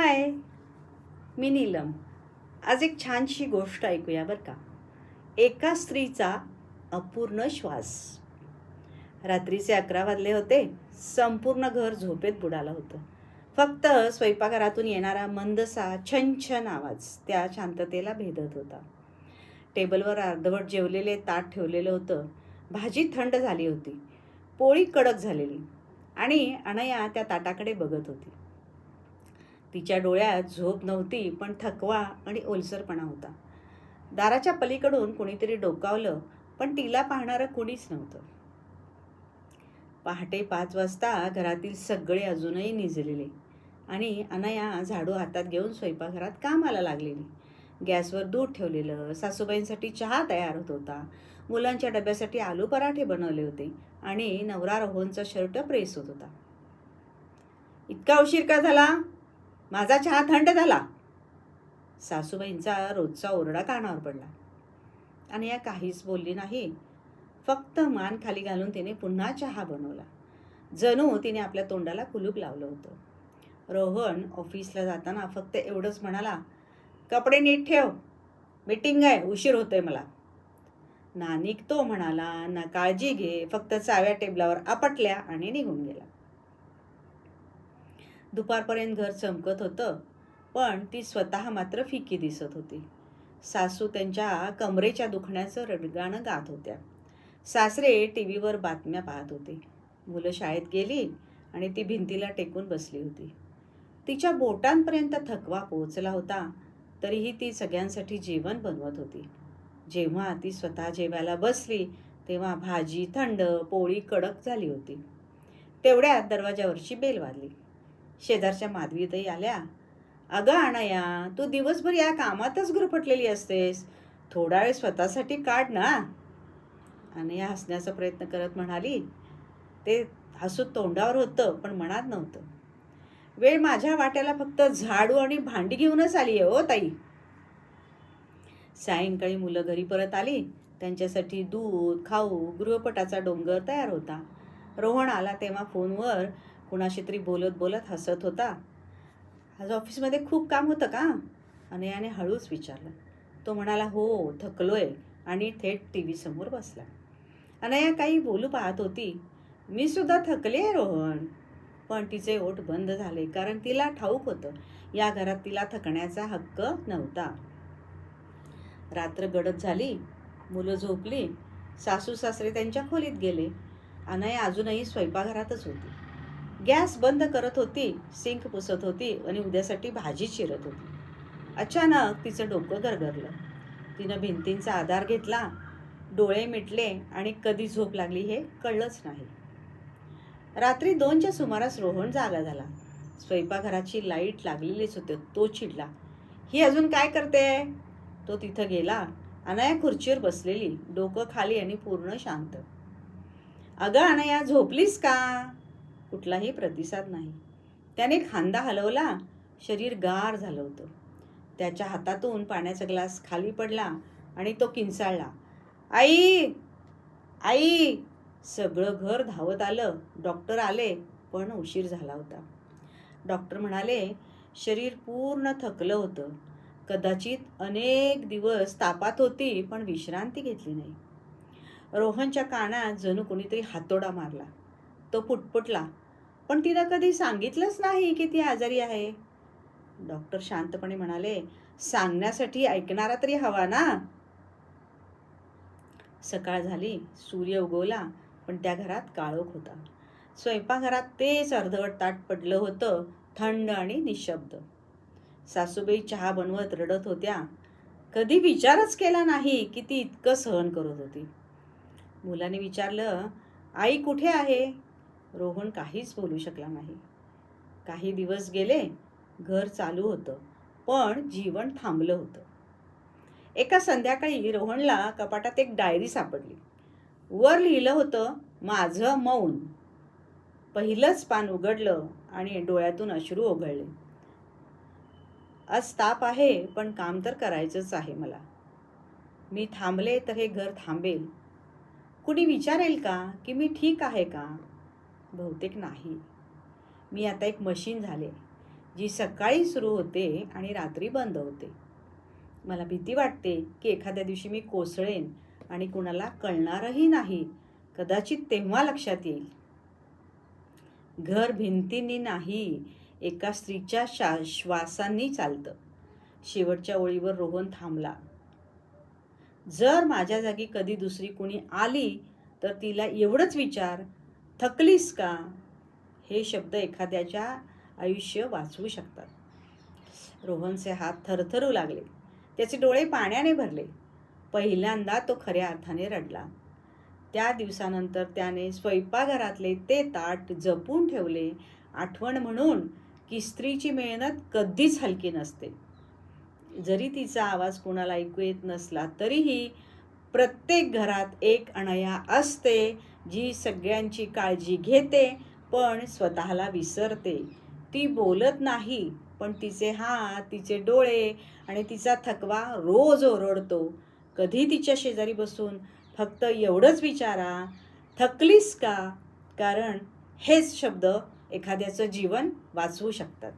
हाय, मी नीलम. आज एक छानशी गोष्ट ऐकूया बरं का. एका स्त्रीचा अपूर्ण श्वास. रात्रीचे 11 वाजले होते. संपूर्ण घर झोपेत बुडालं होतं. फक्त स्वयंपाकघरातून येणारा मंदसा छनछन आवाज त्या शांततेला भेदत होता. टेबलवर अर्धवट जेवलेले ताट ठेवलेलं होतं. भाजी थंड झाली होती, पोळी कडक झालेली आणि अनया त्या ताटाकडे बघत होती. तिच्या डोळ्यात झोप नव्हती, पण थकवा आणि ओलसरपणा होता. दाराच्या पलीकडून कोणीतरी डोकावलं, पण तिला पाहणारं कुणीच नव्हतं. पहाटे 5 वाजता घरातील सगळे अजूनही निजलेले आणि अनया झाडू हातात घेऊन स्वयंपाकघरात कामाला लागलेली. गॅसवर दूध ठेवलेलं, सासूबाईंसाठी चहा तयार होत होता, मुलांच्या डब्यासाठी आलू पराठे बनवले होते आणि नवरा रोहनचा शर्ट प्रेस होत होता. इतका उशीर का झाला? माझा चहा थंड झाला. सासूबाईंचा रोजचा ओरडा कानावर पडला. आणि या काहीच बोलली नाही. फक्त मान खाली घालून तिने पुन्हा चहा बनवला. जणू तिने आपल्या तोंडाला कुलूप लावलं होतं. रोहन ऑफिसला जाताना फक्त एवढंच म्हणाला, कपडे नीट ठेव, मीटिंग आहे, उशीर होतोय मला. ना निघतो म्हणाला, ना काळजी घे, फक्त चाव्या टेबलावर आपटल्या आणि निघून गेला. दुपारपर्यंत घर चमकत होतं, पण ती स्वतः मात्र फिकी दिसत होती. सासू त्यांच्या कमरेच्या दुखण्याचं रडगाणं गात होत्या. सासरे टीव्हीवर बातम्या पाहत होते. मुलं शाळेत गेली आणि ती भिंतीला टेकून बसली होती. तिच्या बोटांपर्यंत थकवा पोहोचला होता, तरीही ती सगळ्यांसाठी जेवण बनवत होती. जेव्हा ती स्वतः जेवायला बसली, तेव्हा भाजी थंड, पोळी कडक झाली होती. तेवढ्यात दरवाजावरची बेल वाजली. शेजारच्या माधवीताई आल्या. अगं अनया, तू दिवसभर या कामातच गुरफटलेली असतेस, थोडा वेळ स्वतःसाठी काढ ना. अनया हसण्याचा प्रयत्न करत म्हणाली. ते हसू तोंडावर होतं, पण मनात नव्हतं. वेळ माझ्या वाट्याला फक्त झाडू आणि भांडी घेऊनच आली आहे हो ताई. सायंकाळी मुलं घरी परत आली. त्यांच्यासाठी दूध, खाऊ, गृहपटाचा डोंगर तयार होता. रोहन आला तेव्हा फोनवर कुणाशी तरी बोलत बोलत हसत होता. आज ऑफिसमध्ये खूप काम होतं का? अनयाने हळूच विचारलं. तो म्हणाला, हो, थकलोय, आणि थेट टी व्ही समोर बसला. अनया काही बोलू पाहत होती. मी सुद्धा थकले आहे रोहन. पण तिचे ओठ बंद झाले, कारण तिला ठाऊक होतं, या घरात तिला थकण्याचा हक्क नव्हता. रात्र गडद झाली. मुलं झोपली. सासू सासरे त्यांच्या खोलीत गेले. अनया अजूनही स्वयंपाकघरातच होती. गॅस बंद करत होती, सिंक पुसत होती आणि उद्यासाठी भाजी चिरत होती. अचानक तिचं डोकं गरगरलं. तिनं भिंतींचा आधार घेतला, डोळे मिटले आणि कधी झोप लागली हे कळलंच नाही. रात्री 2च्या सुमारास रोहन जागा झाला. स्वयंपाकघराची लाईट लागलेलीच होती. तो चिडला. ही अजून काय करते? तो तिथं गेला. अनया खुर्चीवर बसलेली, डोकं खाली आणि पूर्ण शांत. अगं अनया, झोपलीस का? कुठलाही प्रतिसाद नाही. त्याने खांदा हलवला. शरीर गार झालं होतं. त्याच्या हातातून पाण्याचा ग्लास खाली पडला आणि तो किंचाळला. आई, आई. सगळं घर धावत आलं. डॉक्टर आले, पण उशीर झाला होता. डॉक्टर म्हणाले, शरीर पूर्ण थकलं होतं. कदाचित अनेक दिवस तापात होती, पण विश्रांती घेतली नाही. रोहनच्या कानात जणू कोणीतरी हातोडा मारला. तो पुटपुटला, पण तिनं कधी सांगितलंच नाही की ती आजारी आहे. डॉक्टर शांतपणे म्हणाले, सांगण्यासाठी ऐकणारा तरी हवा ना. सकाळ झाली. सूर्य उगवला, पण त्या घरात काळोख होता. स्वयंपाकघरात तेच अर्धवट ताट पडलं होतं, थंड आणि निशब्द. सासूबाई चहा बनवत रडत होत्या. कधी विचारच केला नाही की ती इतकं सहन करत होती. मुलाने विचारलं, आई कुठे आहे? रोहन काहीच बोलू शकला नाही. काही दिवस गेले. घर चालू होतं, पण जीवन थांबलं होतं. एका संध्याकाळी रोहनला कपाटात एक डायरी सापडली. वर लिहिलं होतं, माझं मौन. पहिलंच पान उघडलं आणि डोळ्यातून अश्रू ओघळले. आज ताप आहे, पण काम तर करायचंच आहे मला. मी थांबले तर हे घर थांबेल. कुणी विचारेल का की मी ठीक आहे का? बहुतेक नाही. मी आता एक मशीन झाले, जी सकाळी सुरू होते आणि रात्री बंद होते. मला भीती वाटते की एखाद्या दिवशी मी कोसळेन आणि कुणाला कळणारही नाही. कदाचित तेव्हा लक्षात येईल. घर भिंतींनी नाही, एका स्त्रीच्या श्वासांनी चालतं. शेवटच्या ओळीवर रोहन थांबला. जर माझ्या जागी कधी दुसरी कुणी आली तर तिला एवढंच विचार, थकलीस का? हे शब्द एखाद्याच्या आयुष्य वाचवू शकतात. रोहनचे हात थरथरू लागले. त्याचे डोळे पाण्याने भरले. पहिल्यांदा तो खऱ्या अर्थाने रडला. त्या दिवसानंतर त्याने स्वयंपाकघरातले ते ताट जपून ठेवले, आठवण म्हणून की स्त्रीची मेहनत कधीच हलकी नसते. जरी तिचा आवाज कोणाला ऐकू येत नसला तरीही प्रत्येक घरात एक अनया असते जी सगळ्यांची काळजी घेते पण स्वतःला विसरते. ती बोलत नाही पण तिचे हात, तिचे डोळे आणि तिचा थकवा रोज ओरडतो. कधी तिच्या शेजारी बसून फक्त एवढंच विचारा, थकलीस का? कारण हेच शब्द एखाद्याचं जीवन वाचवू शकतात.